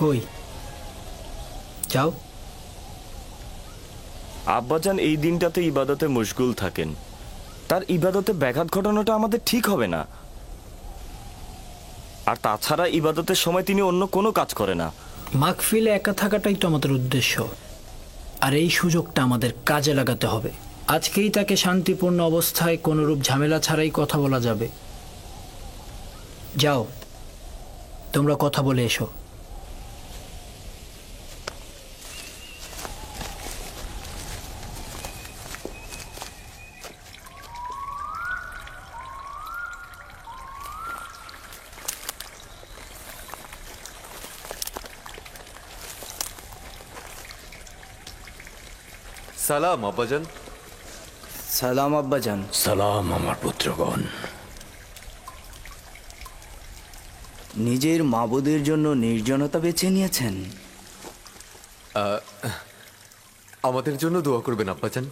কই যাও। আব্বাজান এই দিনটাতে ইবাদতে মশগুল থাকেন, তার ইবাদতে ব্যাঘাত ঘটানোটা আমাদের ঠিক হবে না। আর তাছাড়া ইবাদতের সময় তিনি অন্য কোনো কাজ করে না। মাহফিলে একা থাকাটাই তো আমাদের উদ্দেশ্য, আর এই সুযোগটা আমাদের কাজে লাগাতে হবে। আজকেই তাকে শান্তিপূর্ণ অবস্থায় কোনোরূপ ঝামেলা ছাড়াই কথা বলা যাবে। যাও, তোমরা কথা বলে এসো। সালাম আব্বাজান। সালাম আব্বাজান। সালাম আমার পুত্রগণ। নিজের মাবুদের জন্য নির্জনতা বেছে নিয়েছেন? আমাদের জন্য দোয়া করবেন আব্বাজান।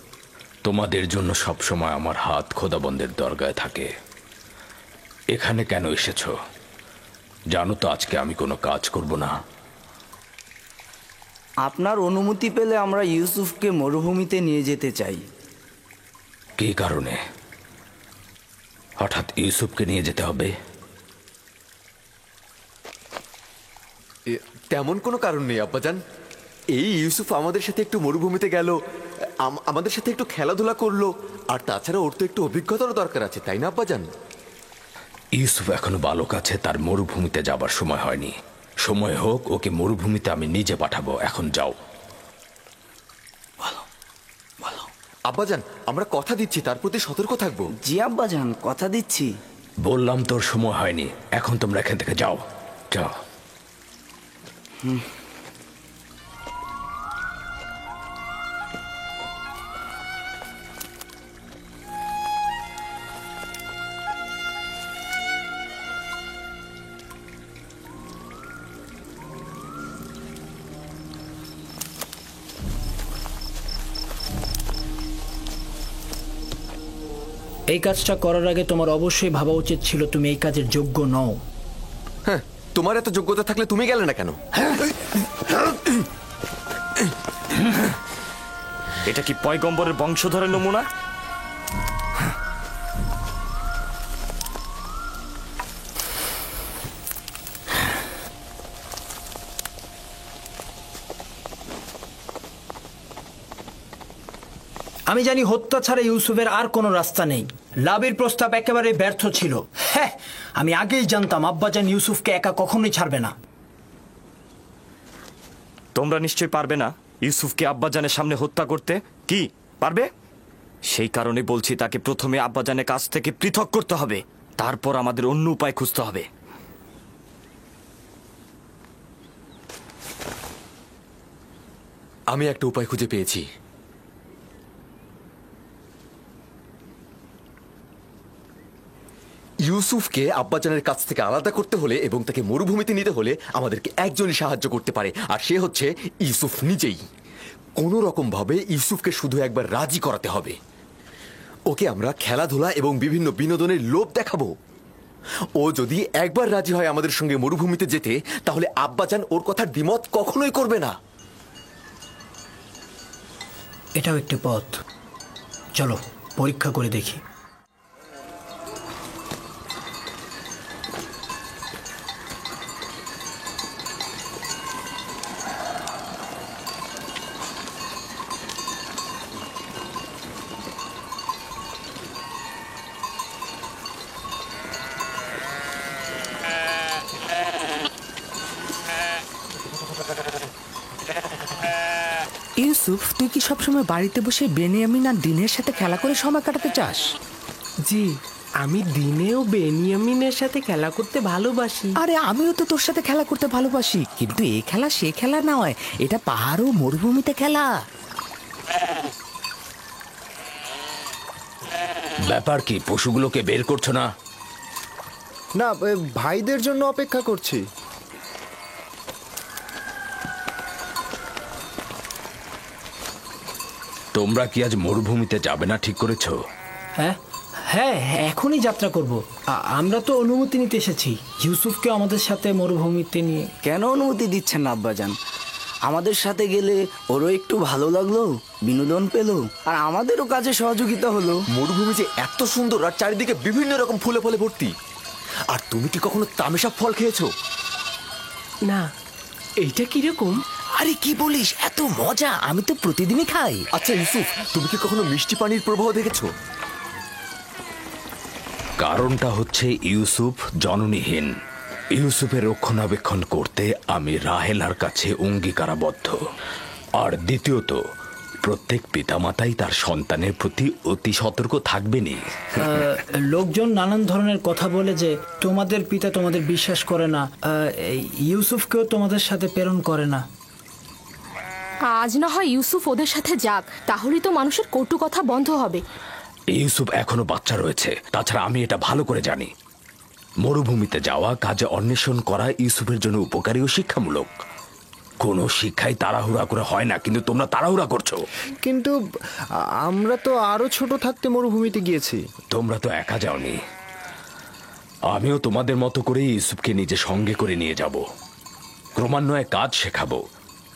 তোমাদের জন্য সবসময় আমার হাত খোদাবন্দের দরগায় থাকে। এখানে কেন এসেছো জানো তো? আজকে আমি কোনো কাজ করব না। আপনার অনুমতি পেলে আমরা ইউসুফকে মরুভূমিতে নিয়ে যেতে চাই। কী কারণে হঠাৎ ইউসুফকে নিয়ে যেতে হবে? তেমন কোনো কারণ নেই আব্বাজান। এই ইউসুফ আমাদের সাথে একটু মরুভূমিতে গেল, আমাদের সাথে একটু খেলাধুলা করলো, আর তাছাড়া ওর তো একটু অভিজ্ঞতারও দরকার আছে, তাই না আব্বাজান? ইউসুফ এখনো বালক আছে, তার মরুভূমিতে যাবার সময় হয়নি। সময় হোক, ওকে মরুভূমিতে আমি নিজে পাঠাবো। এখন যাও। আব্বাজান, আমরা কথা দিচ্ছি, তার প্রতি সতর্ক থাকবো। জি আব্বাজান, কথা দিচ্ছি। বললাম তোর সময় হয়নি, এখন তোমরা এখান থেকে যাও। যাও। এই কাজটা করার আগে তোমার অবশ্যই ভাবা উচিত ছিল তুমি এই কাজের যোগ্য নও। হ্যাঁ, তোমার এত যোগ্যতা থাকলে তুমি গেলে না কেন? এটা কি পয়গম্বরের বংশধরের নমুনা? আমি জানি হত্যা ছাড়া ইউসুফের আর কোনো রাস্তা নেই। লাভের প্রস্তাব একেবারে ব্যর্থ ছিল। হ্যাঁ, আমি আগেই জানতাম আব্বাজান ইউসুফকে একা কখনোই ছাড়বে না। তোমরা নিশ্চয়ই পারবে না ইউসুফকে আব্বাজানের সামনে হত্যা করতে। কি পারবে? সেই কারণে বলছি, তাকে প্রথমে আব্বাজানের কাছ থেকে পৃথক করতে হবে, তারপর আমাদের অন্য উপায় খুঁজতে হবে। আমি একটা উপায় খুঁজে পেয়েছি। ইউসুফকে আব্বাজানের কাছ থেকে আলাদা করতে হলে এবং তাকে মরুভূমিতে নিতে হলে আমাদেরকে একজনই সাহায্য করতে পারে, আর সে হচ্ছে ইউসুফ নিজেই। কোনো রকম ভাবে ইউসুফকে শুধু একবার রাজি করাতে হবে। ওকে আমরা খেলাধুলা এবং বিভিন্ন বিনোদনের লোভ দেখাবো। ও যদি একবার রাজি হয় আমাদের সঙ্গে মরুভূমিতে যেতে, তাহলে আব্বাজান ওর কথার দ্বিমত কখনোই করবে না। এটাও একটি পথ, চলো পরীক্ষা করে দেখি। ইউসুফ, তুই কি সবসময় বাড়িতে বসে বেনিয়ামিন আর দিনের সাথে খেলা করে সময় কাটাতে চাস? জি, আমি দিনেও বেনিয়ামিনের সাথে খেলা করতে ভালোবাসি। আরে আমিও তো তোর সাথে খেলা করতে ভালোবাসি, কিন্তু এই খেলা সে খেলা নয়, এটা পাহাড় ও মরুভূমিতে খেলা। ব্যাপার কি, পশুগুলোকে বের করছো না? না, ভাইদের জন্য অপেক্ষা করছি। তোমরা কি আজ মরুভূমিতে যাবে না ঠিক করেছো? হ্যাঁ হ্যাঁ, এখনই যাত্রা করব। আমরা তো অনুমতি নিতে এসেছি ইউসুফকে আমাদের সাথে মরুভূমিতে নিয়ে। কেন অনুমতি দিচ্ছেন না আব্বাজান? আমাদের সাথে গেলে ওরও একটু ভালো লাগলো, বিনোদন পেলো, আর আমাদেরও কাজে সহযোগিতা হলো। মরুভূমি যে এত সুন্দর আর চারিদিকে বিভিন্ন রকম ফুলে ফলে ভর্তি। আর তুমি কি কখনো তামেশা ফল খেয়েছো? না, এইটা কিরকম? আরে কি বলিস, এত মজা, আমি তো প্রতিদিনই খাই। আচ্ছা ইউসুফ, তুমি কি কখনো মিষ্টি পানির প্রবাহ দেখেছো? কারণটা হচ্ছে ইউসুফ জননীহীন। ইউসুফের রক্ষণাবেক্ষণ করতে আমি রাহেলার কাছে অঙ্গীকারাবদ্ধ। আর দ্বিতীয়ত, প্রত্যেক পিতামাতাই তার সন্তানের প্রতি অতি সতর্ক থাকবেনি। লোকজন নানান ধরনের কথা বলে যে তোমাদের পিতা তোমাদের বিশ্বাস করে না, এই ইউসুফকেও তোমাদের সাথে প্রেরণ করে না। আজ না হয় ইউসুফ ওদের সাথে যাক, তাহলেই তো মানুষের কটু কথা বন্ধ হবে। ইউসুফ এখনো বাচ্চা রয়েছে, তাছাড়া আমি এটা ভালো করে জানি মরুভূমিতে যাওয়া, কাজে অন্বেষণ করা ইউসুফের জন্য উপকারী ও শিক্ষামূলক। কোনো শিক্ষাই তাড়াহুড়া করে হয় না, কিন্তু তোমরা তাড়াহুড়া করছো। কিন্তু আমরা তো আরো ছোট থাকতে মরুভূমিতে গিয়েছি। তোমরা তো একা যাওনি, আমিও তোমাদের মতো করে ইউসুফকে নিজে সঙ্গে করে নিয়ে যাব। ক্রমান্বয়ে কাজ শেখাবো,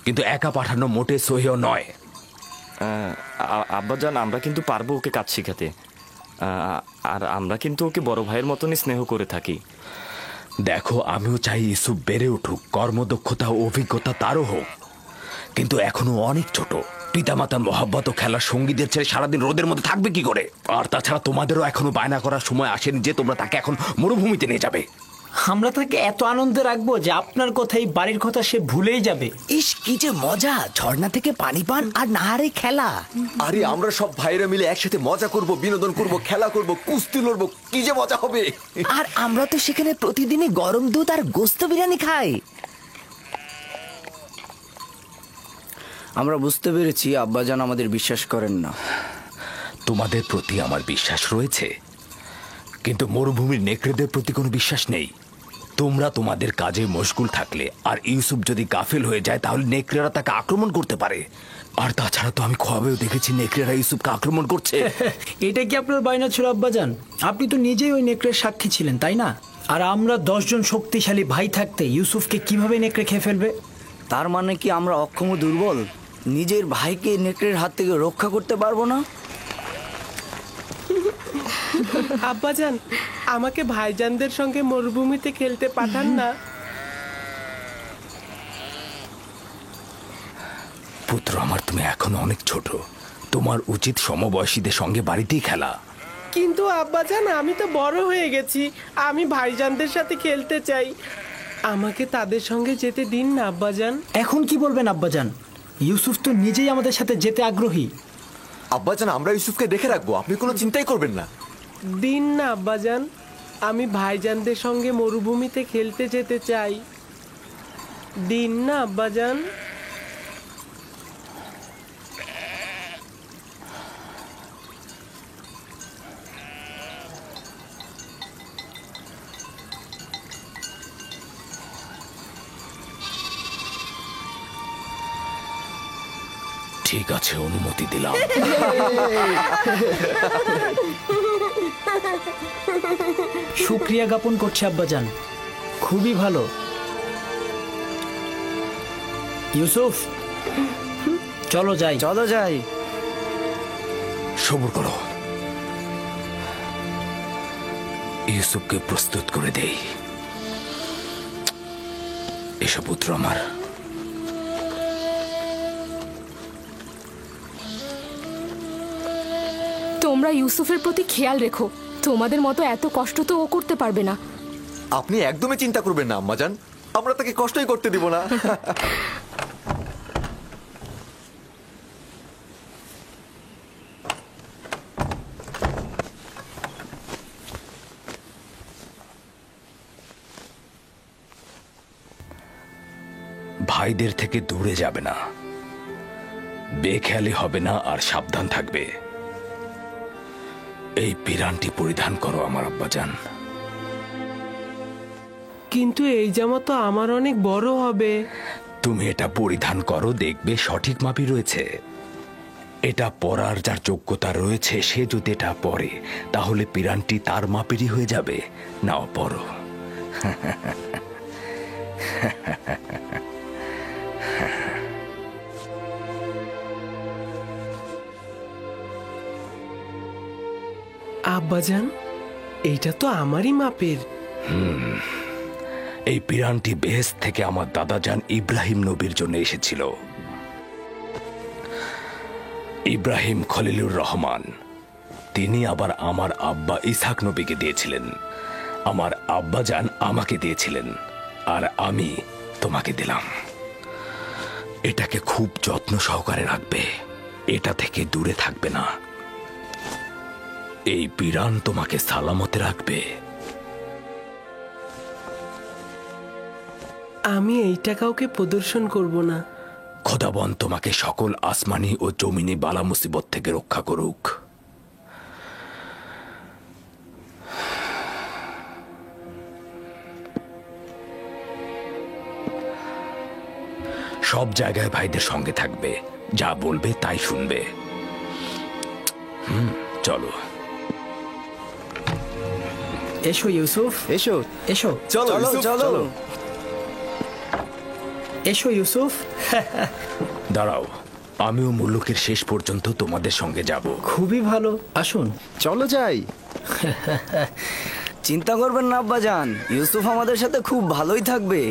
কিন্তু একা পাঠানো মোটে সহিও নয়। আব্বাজান, আমরা কিন্তু পারবো ওকে কাজ শেখাতে। আর আমরা কিন্তু ওকে বড় ভাইয়ের মতনই স্নেহ করে থাকি। দেখো, আমিও চাই ইউসুফ বেড়ে উঠুক, কর্মদক্ষতা ও অভিজ্ঞতা তারও হোক, কিন্তু এখনো অনেক ছোট। পিতামাতার মহাব্বত ও খেলার সঙ্গীদের ছেড়ে সারাদিন রোদের মধ্যে থাকবে কি করে? আর তাছাড়া তোমাদেরও এখনো বায়না করার সময় আসেনি যে তোমরা তাকে এখন মরুভূমিতে নিয়ে যাবে। আমরা তাকে এত আনন্দে রাখবো যে আপনার কথাই বাড়ির কথা সে ভুলেই যাবে। ইস, কি যে মজা, ঝর্ণা থেকে পানি পান আর নাহারে খেলা। আরে আমরা সব ভাইরা মিলে একসাথে মজা করব, বিনোদন করব, খেলা করব, কুস্তি লড়বো, কি যে মজা হবে। আর আমরা তো সেখানে প্রতিদিনই গরম দুধ আর গোস্ত বিরিয়ানি খাই। আমরা বুঝতে পেরেছি আব্বাজান আমাদের বিশ্বাস করেন না। তোমাদের প্রতি আমার বিশ্বাস রয়েছে, কিন্তু মরুভূমির নেকড়েদের প্রতি কোনো বিশ্বাস নেই। তোমরা তোমাদের কাজে মশগুল থাকলে আর ইউসুফ যদি গাফেল হয়ে যায়, তাহলে নেকড়েরা তাকে আক্রমণ করতে পারে। আর তাছাড়া তো আমি খোয়াবেও দেখেছি নেকড়েরা ইউসুফকে আক্রমণ করছে। এটা কি আপনার বায়না ছিল আব্বাজান? আপনি তো নিজেই ওই নেকড়ের সাক্ষী ছিলেন, তাই না? আর আমরা 10 জন শক্তিশালী ভাই থাকতে ইউসুফকে কিভাবে নেকড়ে খেয়ে ফেলবে? তার মানে কি আমরা অক্ষম ও দুর্বল? নিজের ভাইকে নেকড়ের হাত থেকে রক্ষা করতে পারবো না? আব্বাজান, আমাকে ভাইজানদের সঙ্গে মরুভূমিতে খেলতে পাঠান না। পুত্র আমার, তুমি এখনো অনেক ছোট, তোমার উচিত সমবয়সীদের সঙ্গে বাড়িতেই খেলা। কিন্তু আব্বাজান, আমি তো বড় হয়ে গেছি, আমি ভাইজানদের সাথে খেলতে চাই। আমাকে তাদের সঙ্গে যেতে দিন না আব্বাজান। এখন কি বলবেন আব্বাজান? ইউসুফ তো নিজেই আমাদের সাথে যেতে আগ্রহী। আব্বাজান, আমরা ইউসুফকে দেখে রাখবো, আপনি কোনো চিন্তাই করবেন না। দিন না আব্বাজান, আমি ভাইজানদের সঙ্গে মরুভূমিতে খেলতে যেতে চাই। দিন না আব্বাজান। ঠিক আছে, অনুমতি দিলাম। শুক্রিয়া জ্ঞাপন করছি আব্বাজান, খুবই ভালো। ইউসুফ, চলো যাই। চলো যাই। সবুর করো, ইউসুফকে প্রস্তুত করে দেই। এসব পুত্র আমার। তোমরা ইউসুফের প্রতি খেয়াল রেখো, তোমাদের মতো এত কষ্ট তো ও করতে পারবে না। আপনি একদমই চিন্তা করবেন না আম্মাজান, আমরা তাকে কষ্টই করতে দিব না। ভাইদের থেকে দূরে যাবে না, বেখেয়ালি হবে না, আর সাবধান থাকবে। এই পিরানটি পরিধান করো আমার আব্বাজান। কিন্তু এই জামা তো আমার অনেক বড় হবে। তুমি এটা পরিধান করো, দেখবে সঠিক মাপই রয়েছে। এটা পড়ার যার যোগ্যতা রয়েছে সে যদি এটা পড়ে তাহলে পিরানটি তার মাপেরই হয়ে যাবে। নাও পড়ো। আব্বাজান, এইটা তো আমারই মাপের। এই পিরানটি বেহেশত থেকে আমার দাদাজান ইব্রাহিম নবীর জন্য এসেছিল। ইব্রাহিম খলিলুর রহমান, তিনি আবার আমার আব্বা ইসহাক নবীকে দিয়েছিলেন। আমার আব্বাজান আমাকে দিয়েছিলেন, আর আমি তোমাকে দিলাম। এটাকে খুব যত্ন সহকারে রাখবে, এটা থেকে দূরে থাকবে না। এই পিরান তোমাকে সালামতে রাখবে। আমি এইটা কাউকে প্রদর্শন করব না। খোদাবন তোমাকে সকল আসমানি ও জমিনি বালা মুসিবত থেকে রক্ষা করুক। সব জায়গায় ভাইদের সঙ্গে থাকবে, যা বলবে তাই শুনবে। চলো। এসো ইউসুফ, এসো। এসো, চলো চলো ইউসুফ, চলো। চলো। এসো ইউসুফ। দাঁড়াও, আমিও মুলুকের শেষ পর্যন্ত তোমাদের সঙ্গে যাব। খুবই ভালো, আসুন। চলো যাই। চিন্তা করবেন না আব্বাজান, ইউসুফ আমাদের সাথে খুব ভালোই থাকবে।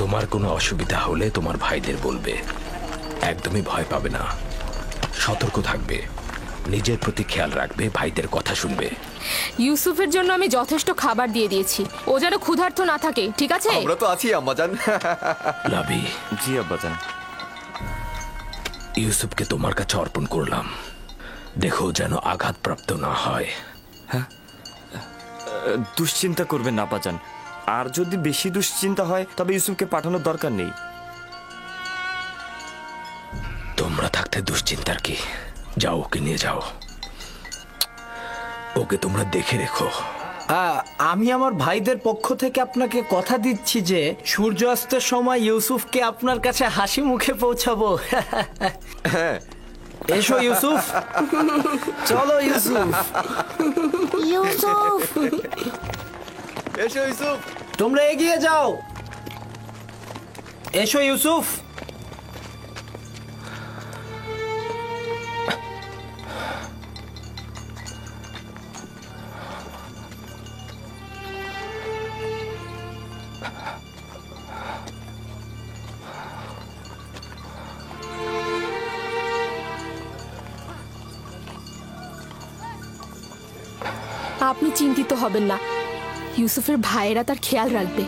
তোমার কোনো অসুবিধা হলে তোমার ভাইদের বলবে। একদমই ভয় পাবে না, সতর্ক থাকবে, নিজের প্রতি খেয়াল রাখবে, ভাইদের কথা শুনবে। ইউসুফের জন্য আমি যথেষ্ট খাবার দিয়ে দিয়েছি, ও যেন ক্ষুধার্ত না থাকে, ঠিক আছে? আমরা তো আছি আম্মাজান। লাবি, জি আব্বাজান। ইউসুফকে তোমার কাছে অর্পণ করলাম, দেখো যেন আঘাতপ্রাপ্ত না হয়। দুশ্চিন্তা করবেন না আব্বাজান, আর যদি বেশি দুশ্চিন্তা হয় তবে ইউসুফকে পাঠানোর দরকার নেই। তোমরা থাকতে দুশ্চিন্তার কি? যাও, ওকে নিয়ে যাও, ওকে তোমরা দেখে রেখো। আমি আমার ভাইদের পক্ষ থেকে আপনাকে কথা দিচ্ছি যে সূর্যাস্তের সময় ইউসুফকে আপনার কাছে হাসি মুখে পৌঁছাবো। এসো ইউসুফ। চলো ইউসুফ। ইউসুফ, এসো ইউসুফ। তোমরা এগিয়ে যাও। এসো ইউসুফ। আপনি চিন্তিত হবেন না, ইউসুফের ভাইয়েরা তার খেয়াল রাখবে।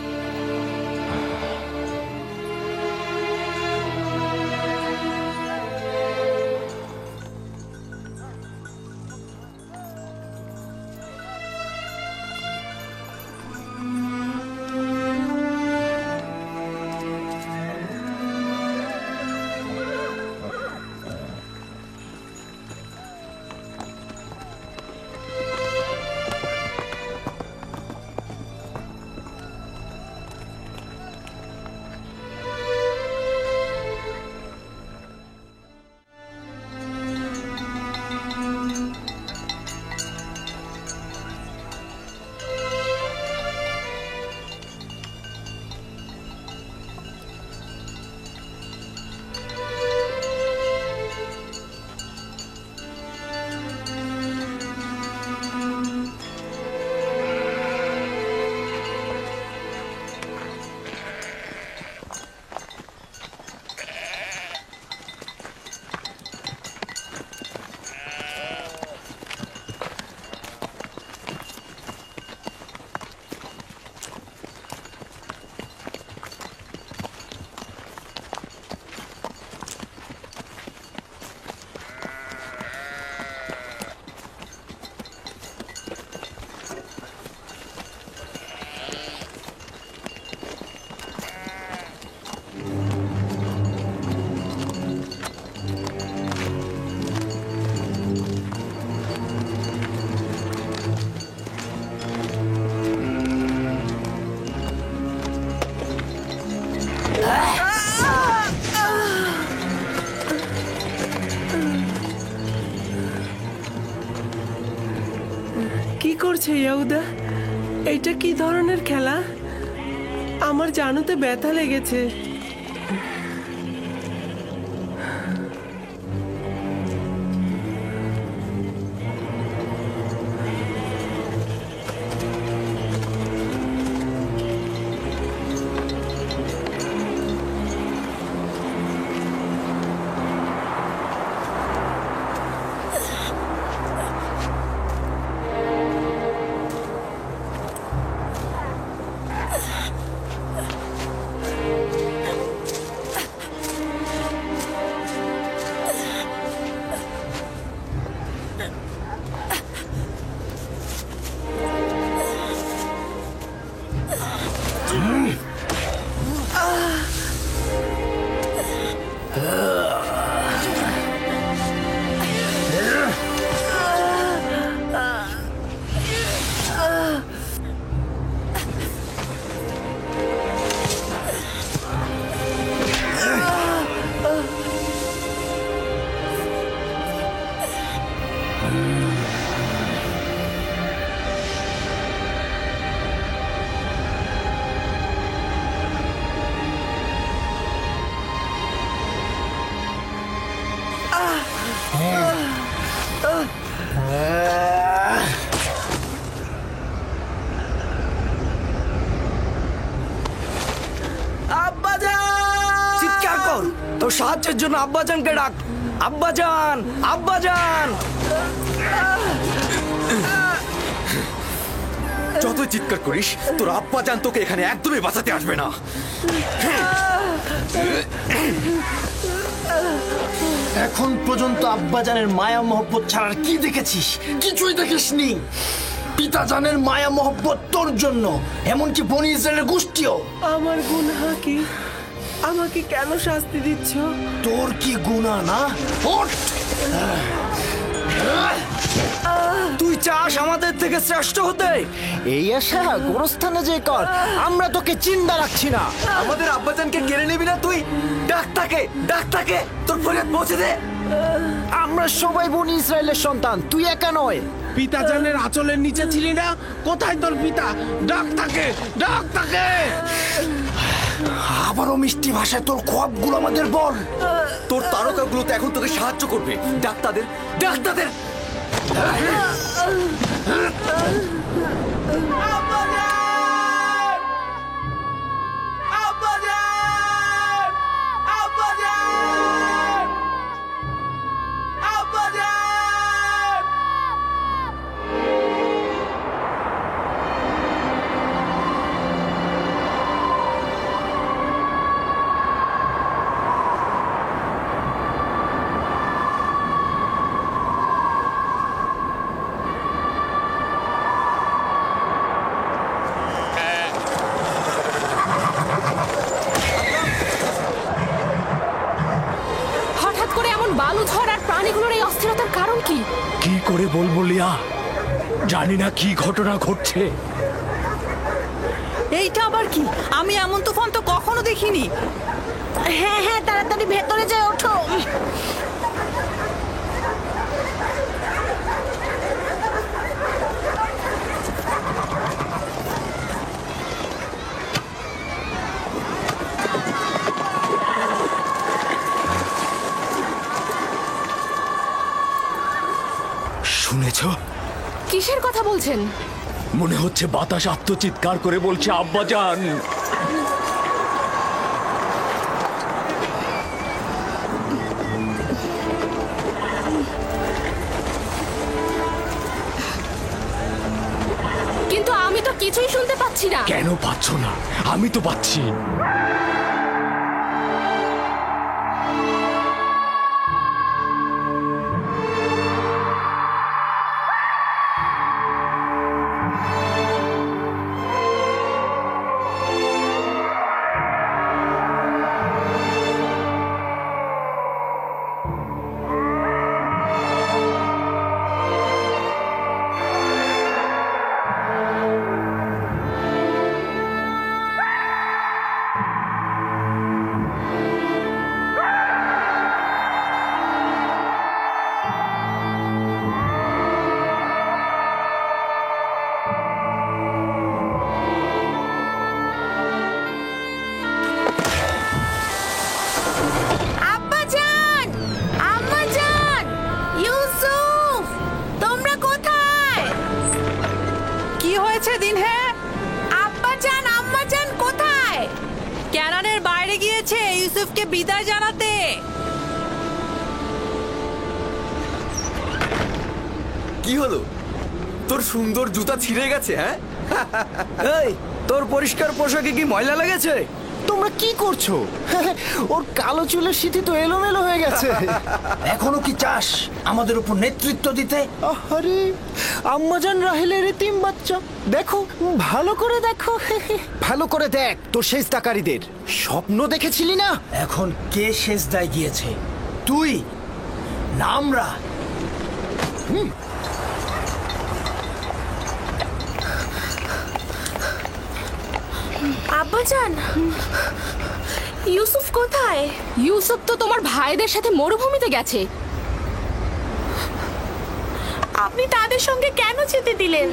করছে ইয়াহুদা? এটা কি ধরনের খেলা? আমার জানুতে ব্যথা লেগেছে। চিৎকার কর, তোর সাহায্যের জন্য আব্বাজানকে ডাক। আব্বাজান, আব্বাজান! যতই চিৎকার করিস তোর আব্বাজান তোকে এখানে একদমই বাঁচাতে আসবে না। এখন পর্যন্ত আব্বাজানের মায়া মহব্বত ছাড়ার কি দেখেছিস? কিছুই দেখিসনি। পিতাজানের মায়া মহব্বত তোর জন্য, এমনকি বনি ইসরায়েলের গোষ্ঠীও। আমার গুনাহ কি? আমাকে কেন শাস্তি দিচ্ছ? তোর কি গুনাহ না? ওঠ! তুই চাস আমাদের থেকে শ্রেষ্ঠ হতে? এই আশা গোরস্থানে যে কর, আমরা তোকে চিন্তা রাখছি না। আমাদের আব্বাজানকে কেড়ে নিবি না তুই? ডাক্তারকে, ডাক্তারকে তোর ফরিয়াদ পৌঁছে দে। আমরা সবাই বনি ইসরায়েলের সন্তান, তুই একা নয়। পিতাজানের আঁচলের নিচে ছিলি না? কোথায় তোর পিতা? ডাক তাকে, ডাক তাকে! আবারও মিষ্টি ভাষায় তোর খোয়াবগুলো আমাদের বল। তোর তারকাগুলো তো এখন তোকে সাহায্য করবে। ডাক্তারদের, ডাক্তারদের! হঠাৎ করে এমন বালু ঝড় আর প্রাণীগুলোর এই অস্থিরতার কারণ কি? কি করে বলবো লিয়া, জানি না কি ঘটনা ঘটছে। এইটা আবার কি? আমি এমন তুফান তো কখনো দেখিনি। হ্যাঁ হ্যাঁ, তাড়াতাড়ি ভেতরে যাই, ওঠো। শুনেছ? কিসের কথা বলছেন? মনে হচ্ছে বাতাস আত্মচিৎকার করে বলছে আব্বাজান। কিন্তু আমি তো কিছুই শুনতে পাচ্ছি না। কেন পাচ্ছ না? আমি তো পাচ্ছি। আমাদেরকে বিদায় জানাতে। কি হলো? তোর সুন্দর জুতা ছিঁড়ে গেছে? হ্যাঁ, এই তোর পরিষ্কার পোশাকে কি ময়লা লেগেছে? তোমরা কি করছো? ওর কালো চুলের সিঁথি তো এলোমেলো হয়ে গেছে। এখনো কি চাস আমাদের উপর নেতৃত্ব দিতে? আরে আম্মাজান রাহেলের এতিম বাচ্চা, দেখো ভালো করে দেখো। ভালো করে দেখ তোর সেজদাকারীদের। স্বপ্ন দেখেছিলি না? এখন কে সেজদায় গিয়েছে, তুই না আমরা? আব্বাজান, ইউসুফ কোথায়? ইউসুফ তো তোমার ভাইদের সাথে মরুভূমিতে গেছে। আপনি তাদের সঙ্গে কেন যেতে দিলেন?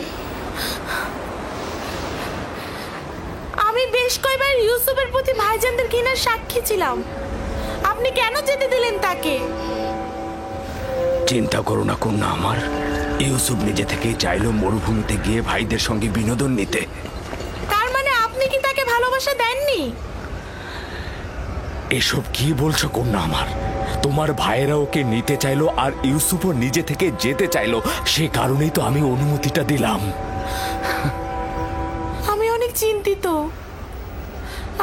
আমি বেশ কয়েকবার ইউসুফের প্রতি ভাইজানদের ঘৃণার সাক্ষী ছিলাম। আপনি কেন যেতে দিলেন তাকে? চিন্তা করো না কন্যা আমার, ইউসুফ নিজে থেকেই চাইলো মরুভূমিতে গিয়ে ভাইদের সঙ্গে বিনোদন নিতে। তার মানে আপনি কি তাকে ভালোবাসা দেননি? এসব কি বলছো কন্যা আমার? তোমার ভাইয়েরা ওকে নিতে চাইলো আর ইউসুফও নিজে থেকে যেতে চাইলো, সে কারণেই তো আমি অনুমতিটা দিলাম। আমি অনেক চিন্তিত।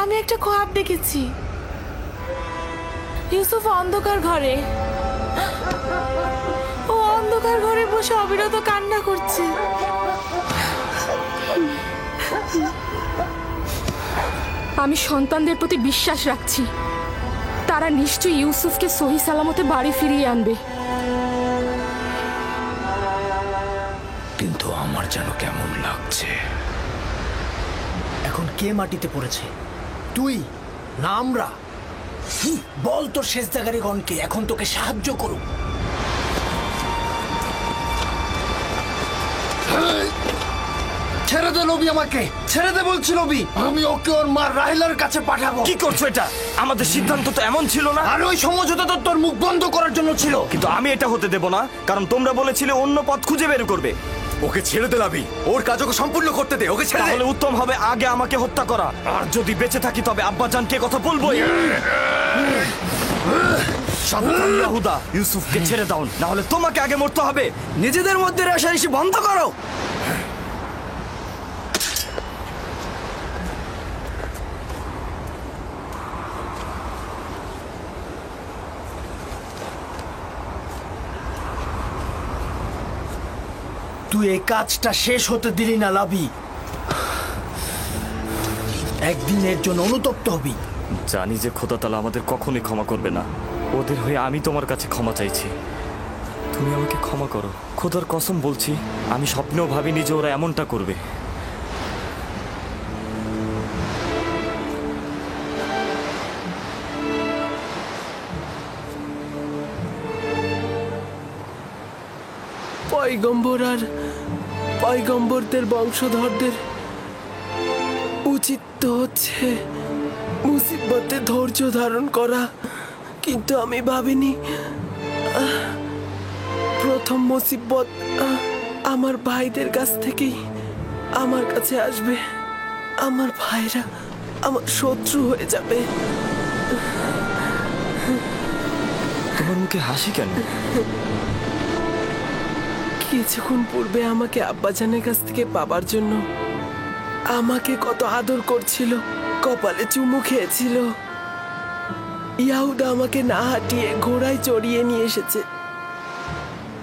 আমি একটা খোয়াব দেখেছি। ইউসুফ অন্ধকার ঘরে, ও অন্ধকার ঘরে বসে অবিরত কান্না করছে। আমি সন্তানদের প্রতি বিশ্বাস রাখছি, তারা নিশ্চয়ই ইউসুফকে সহি সালামতে বাড়ি ফিরিয়ে আনবে। কিন্তু আমার যেন কেমন লাগছে। এখন কে মাটিতে পড়েছে, তুই না আমরা? বল তোর সেজদাকারীগণকে এখন তোকে সাহায্য করুক। ছেড়ে দে নবী, আমাকে ছেড়ে দে বলছি নবী। আমি ওকে ওর মা রাহেলার কাছে পাঠাবো। কি করছো এটা? আমাদের সিদ্ধান্ত তো এমন ছিল না। আর ওই সমঝোতা তো তোর মুখ বন্ধ করার জন্য ছিল। কিন্তু আমি এটা হতে দেব না, কারণ তোমরা বলেছিলে অন্য পথ খুঁজে বের করবে। ওকে ছেড়ে দে লাভি, ওর কাজ ওকে সম্পূর্ণ করতে দে। ওকে ছেড়ে দে। তাহলে উত্তম হবে আগে আমাকে হত্যা করা, আর যদি বেঁচে থাকি তবে আব্বাজানকে কথা বলবোই। সাবধান ইয়াহুদা, ইউসুফকে ছেড়ে দাও, না হলে তোমাকে আগে মরতে হবে। নিজেদের মধ্যে রেষারেষি বন্ধ করো। তুই এই কাজটা শেষ হতে দিলি না লাভি। একদিনের জন্য অনুতপ্ত হবি। জানি যে খোদা তাআলা আমাদের কখনোই ক্ষমা করবে না। ওদের হয়ে আমি তোমার কাছে ক্ষমা চাইছি, তুমি আমাকে ক্ষমা করো। খোদার কসম বলছি, আমি স্বপ্নেও ভাবিনি যে ওরা এমনটা করবে। পয়গম্বর আর পয়গম্বরদের বংশধরদের উচিত তো হচ্ছে মুসিবতে ধৈর্য ধারণ করা, কিন্তু আমি ভাবিনি প্রথম মুসিবত আমার ভাইদের কাছ থেকেই আমার কাছে আসবে। আমার ভাইরা আমার শত্রু হয়ে যাবে। তোমার মুখে হাসি কেন? কিছুক্ষণ পূর্বে আমাকে আব্বাজানের কাছ থেকে পাবার জন্য আমাকে কত আদর করছিল, কপালে চুমু খেয়েছিল। ইয়াহুদা আমাকে না হাঁটিয়ে ঘোড়ায় চড়িয়ে নিয়ে এসেছে।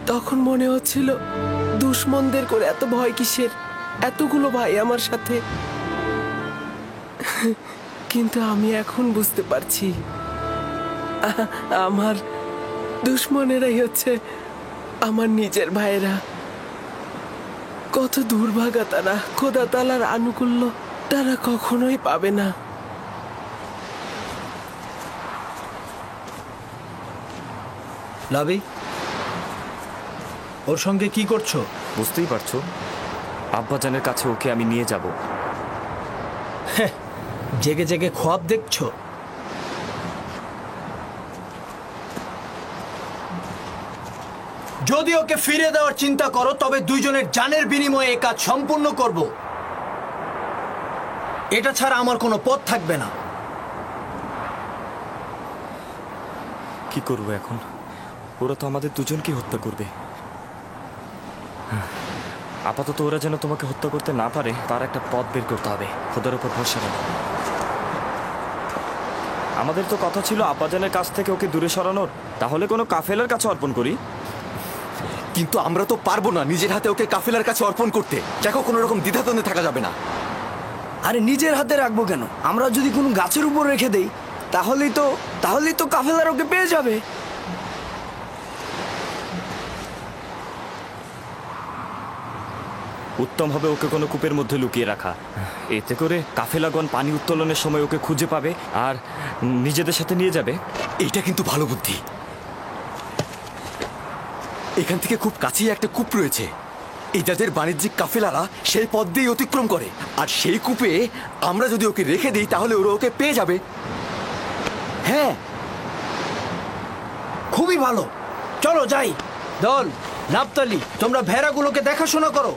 তখন মনে হচ্ছিল দুশ্মনদের করে এত ভয় কিসের, এতগুলো ভাই আমার সাথে। কিন্তু আমি এখন বুঝতে পারছি আমার দুশ্মনেরাই হচ্ছে আমার নিজের ভাইয়েরা। কত দুর্ভাগা তারা, খোদা তাআলার আনুকূল্য তারা কখনোই পাবে না। লাভি, ওর সঙ্গে কি করছো? বুঝতেই পারছো, আব্বাজানের কাছে ওকে আমি নিয়ে যাব। জেগে জেগে খোয়াব দেখছো? যদি ওকে ফিরে দেওয়ার চিন্তা করো তবে দুইজনের জানের বিনিময়ে এই কাজ সম্পূর্ণ করব। এটা ছাড়া আমার কোনো পথ থাকবে না। কি করবো এখন? ওরা তো আমাদের দুজনকে হত্যা করবে। আপাতত ওরা যেন তোমাকে হত্যা করতে না পারে তার একটা পথ বের করতে হবে। খোদার উপর ভরসা রাখো। আমাদের তো কথা ছিল আব্বাজানের কাছ থেকে ওকে দূরে সরানোর। তাহলে কোনো কাফেলার কাছে অর্পণ করি। কিন্তু আমরা তো পারবো না নিজের হাতে ওকে কাফেলার কাছে অর্পণ করতে। দেখো, কোনো রকম দ্বিধাদ্বন্দ্বে থাকা যাবে না। আরে নিজের হাতে রাখবো কেন? আমরা যদি কোনো গাছের উপর রেখে দেই তাহলেই তো কাফেলার ওকে পেয়ে যাবে। উত্তম হবে ওকে কোনো কূপের মধ্যে লুকিয়ে রাখা। এতে করে কাফেলাগণ পানি উত্তোলনের সময় ওকে খুঁজে পাবে আর নিজেদের সাথে নিয়ে যাবে। এটা কিন্তু ভালো বুদ্ধি। এখান থেকে খুব কাছেই একটা কূপ রয়েছে। এই যাদের বাণিজ্যিক কাফেলারা সেই পথ দিয়ে অতিক্রম করে, আর সেই কূপে আমরা যদি ওকে রেখে দিই তাহলে ওরা ওকে পেয়ে যাবে। হ্যাঁ, খুবই ভালো। চলো যাই। দল, নাপতালি, তোমরা ভেড়াগুলোকে দেখাশোনা করো।